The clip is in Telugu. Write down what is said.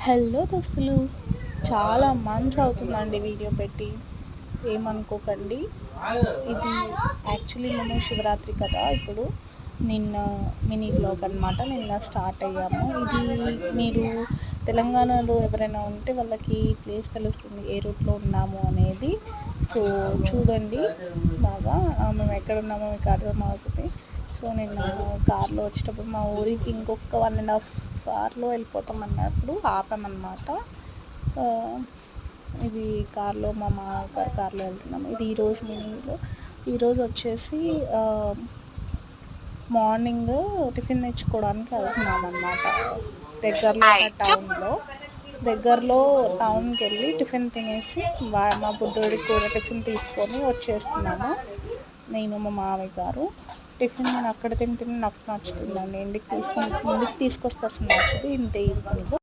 హలో దోస్తులు, చాలా మంత్స్ అవుతుందండి వీడియో పెట్టి. ఏమనుకోకండి, ఇది యాక్చువల్లీ మేము శివరాత్రి కదా, ఇప్పుడు నిన్న మినీ బ్లాగ్ అనమాట. నిన్న స్టార్ట్ అయ్యాము. ఇది మీరు తెలంగాణలో ఎవరైనా ఉంటే వాళ్ళకి ప్లేస్ తెలుస్తుంది, ఏ రూట్లో ఉన్నాము అనేది. సో చూడండి బాగా, మేము ఎక్కడ ఉన్నామో మీకు అర్థమవుతుంది. సో నేను కార్లో వచ్చేటప్పుడు మా ఊరికి ఇంకొక 1.5 అవర్లో వెళ్ళిపోతాం అన్నప్పుడు ఆపామన్నమాట. ఇది కార్లో మా మామగారు కార్లో వెళ్తున్నాము. ఇది ఈరోజు మినీలో. ఈరోజు వచ్చేసి మార్నింగ్ టిఫిన్ తెచ్చుకోవడానికి వెళ్తున్నాం అన్నమాట. దగ్గరలో టౌన్కి వెళ్ళి టిఫిన్ తినేసి మా బుడ్డోడికి కూడా టిఫిన్ తీసుకొని వచ్చేస్తున్నాము. నేను మా మామయ్య గారు. టిఫిన్ నేను అక్కడ తింటే నాకు నచ్చుతుందండి. ఇంటికి తీసుకొస్తే అసలు నచ్చదు. ఇంతే.